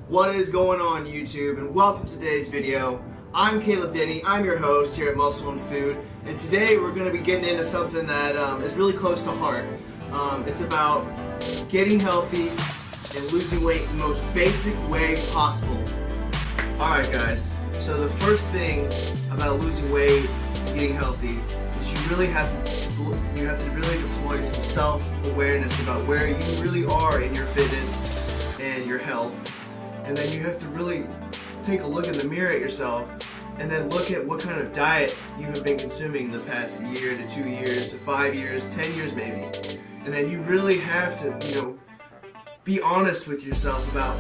What is going on YouTube, and welcome to today's video. I'm Caleb Denny, I'm your host here at Muscle and Food, and today we're going to be getting into something that is really close to heart. It's about getting healthy and losing weight the most basic way possible. Alright guys, so the first thing about losing weight and getting healthy is you have to really deploy some self-awareness about where you really are in your fitness and your health. And then you have to really take a look in the mirror at yourself and then look at what kind of diet you have been consuming the past year to 2 years to 5 years, 10 years maybe. And then you really have to, be honest with yourself about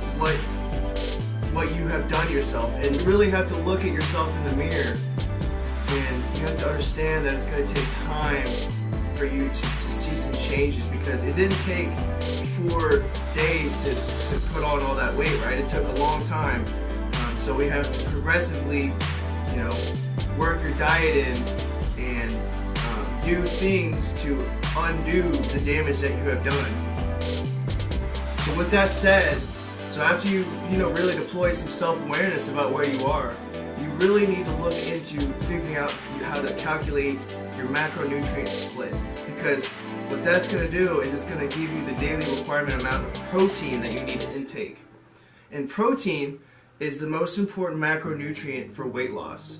what you have done yourself, and you really have to look at yourself in the mirror. And you have to understand that it's going to take time for you to see some changes, because it didn't take 4 days to put on all that weight, right? It took a long time. So we have to progressively, work your diet in and do things to undo the damage that you have done. So with that said, so after you really deploy some self-awareness about where you are, you really need to look into figuring out how to calculate your macronutrient split, because what that's going to do is it's going to give you the daily requirement amount of protein that you need to intake. And protein is the most important macronutrient for weight loss.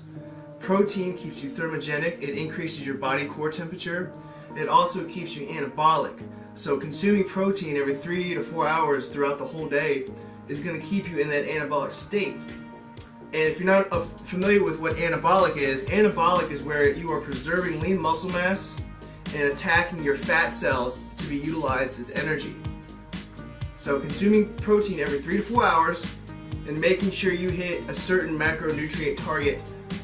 Protein keeps you thermogenic, it increases your body core temperature, it also keeps you anabolic. So consuming protein every 3 to 4 hours throughout the whole day is going to keep you in that anabolic state. And if you're not familiar with what anabolic is where you are preserving lean muscle mass and attacking your fat cells to be utilized as energy. So consuming protein every 3 to 4 hours and making sure you hit a certain macronutrient target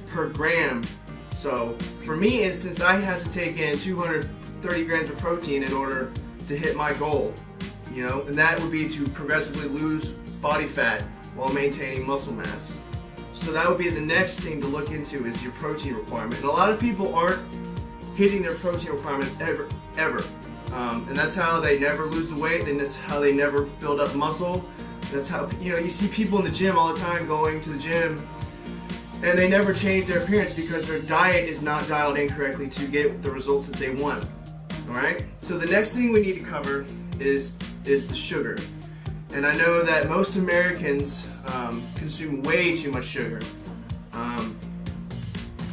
per gram. So for me, instance, I have to take in 230 grams of protein in order to hit my goal, and that would be to progressively lose body fat while maintaining muscle mass. So that would be the next thing to look into, is your protein requirement. And a lot of people aren't hitting their protein requirements ever. And that's how they never lose the weight, and that's how they never build up muscle. That's how, you see people in the gym all the time going to the gym, and they never change their appearance because their diet is not dialed in correctly to get the results that they want. Alright? So the next thing we need to cover is the sugar. And I know that most Americans consume way too much sugar.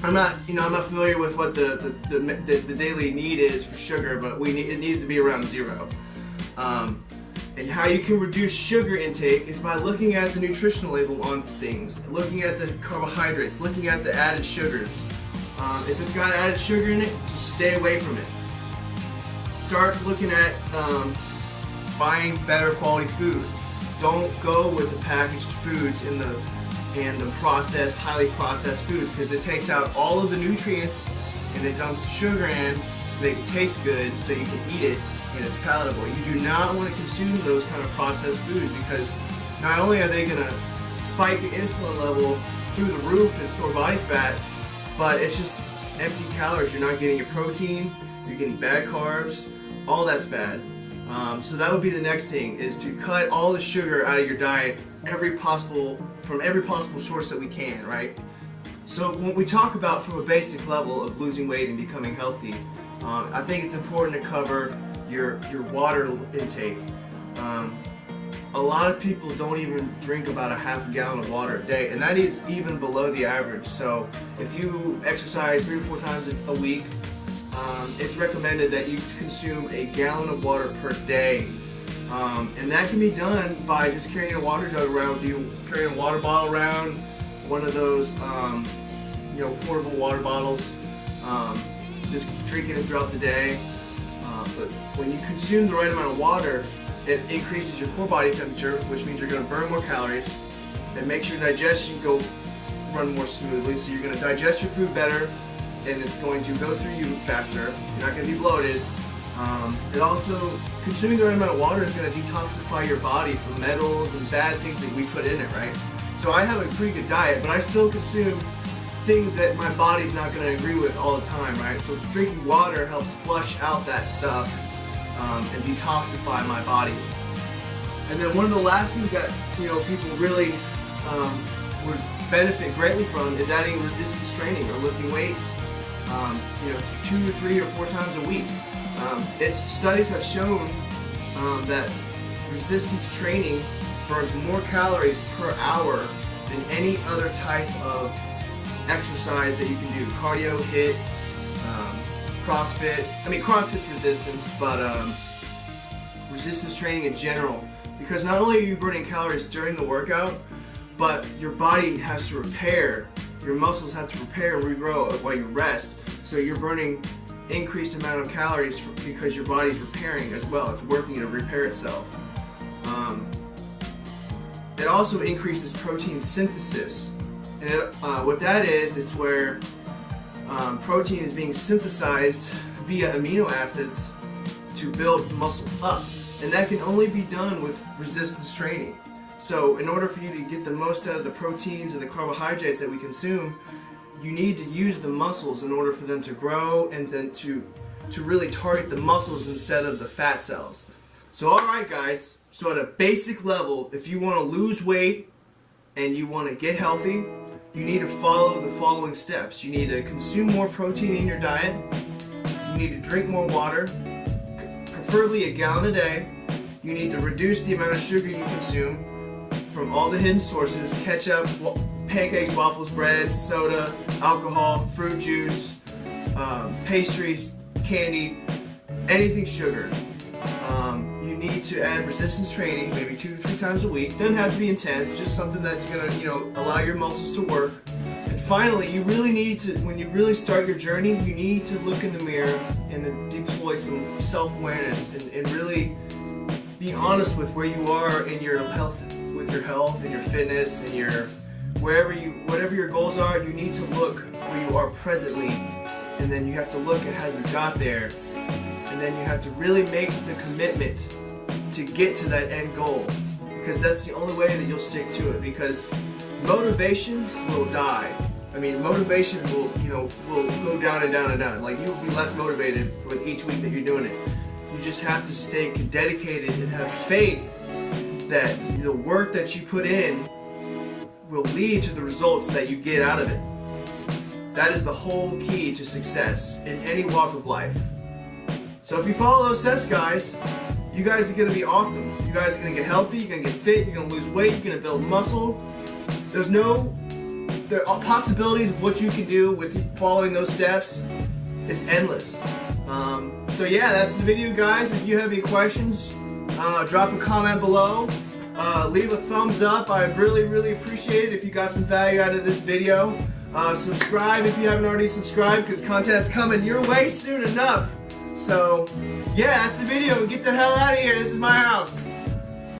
I'm not familiar with what the daily need is for sugar, but it needs to be around 0. And how you can reduce sugar intake is by looking at the nutritional label on things, looking at the carbohydrates, looking at the added sugars. If it's got added sugar in it, just stay away from it. Start looking at buying better quality food. Don't go with the packaged foods and the processed, highly processed foods, because it takes out all of the nutrients and it dumps the sugar in to make it taste good so you can eat it and it's palatable. You do not want to consume those kind of processed foods, because not only are they going to spike your insulin level through the roof and store body fat, but it's just empty calories. You're not getting your protein, you're getting bad carbs, all that's bad. So that would be the next thing, is to cut all the sugar out of your diet from every possible source that we can, right? So when we talk about from a basic level of losing weight and becoming healthy, I think it's important to cover your water intake. A lot of people don't even drink about a half gallon of water a day, and that is even below the average. So if you exercise 3 to 4 times a week, it's recommended that you consume a gallon of water per day. And that can be done by just carrying a water jug around with you, carrying a water bottle around, one of those portable water bottles, just drinking it throughout the day. But when you consume the right amount of water, it increases your core body temperature, which means you're going to burn more calories. It makes your digestion run more smoothly, so you're going to digest your food better, and it's going to go through you faster. You're not going to be bloated. It also, consuming the right amount of water is going to detoxify your body from metals and bad things that we put in it, right? So I have a pretty good diet, but I still consume things that my body's not going to agree with all the time, right? So drinking water helps flush out that stuff and detoxify my body. And then one of the last things that people really would benefit greatly from is adding resistance training or lifting weights. 2 to 3 or 4 times a week. Studies have shown that resistance training burns more calories per hour than any other type of exercise that you can do. Cardio, HIIT, CrossFit. I mean, CrossFit's resistance, but resistance training in general. Because not only are you burning calories during the workout, but your body has to repair. Your muscles have to repair and regrow while you rest. So you're burning increased amount of calories because your body's repairing as well. It's working to repair itself. It also increases protein synthesis. And what that is, it's where protein is being synthesized via amino acids to build muscle up. And that can only be done with resistance training. So in order for you to get the most out of the proteins and the carbohydrates that we consume, you need to use the muscles in order for them to grow and then to really target the muscles instead of the fat cells. So alright guys, so at a basic level, if you want to lose weight and you want to get healthy, you need to follow the following steps. You need to consume more protein in your diet. You need to drink more water, preferably a gallon a day. You need to reduce the amount of sugar you consume from all the hidden sources: ketchup, pancakes, waffles, breads, soda, alcohol, fruit juice, pastries, candy, anything sugar. You need to add resistance training, maybe 2 to 3 times a week. Doesn't have to be intense, just something that's gonna, allow your muscles to work. And finally, you really need to, when you really start your journey, you need to look in the mirror and deploy some self-awareness and really be honest with where you are in your health, with your health and your fitness and your whatever your goals are. You need to look where you are presently, and then you have to look at how you got there, and then you have to really make the commitment to get to that end goal, because that's the only way that you'll stick to it. Because motivation will die. I mean, motivation will go down and down and down. Like, you'll be less motivated with each week that you're doing it. You just have to stay dedicated and have faith that the work that you put in will lead to the results that you get out of it. That is the whole key to success in any walk of life. So if you follow those steps, guys, you guys are going to be awesome. You guys are going to get healthy, you're going to get fit, you're going to lose weight, you're going to build muscle. There are possibilities of what you can do with following those steps. It's endless. So yeah, that's the video, guys. If you have any questions, drop a comment below. Leave a thumbs up. I'd really appreciate it if you got some value out of this video. Subscribe if you haven't already subscribed, because content's coming your way soon enough. So yeah, that's the video. Get the hell out of here. This is my house.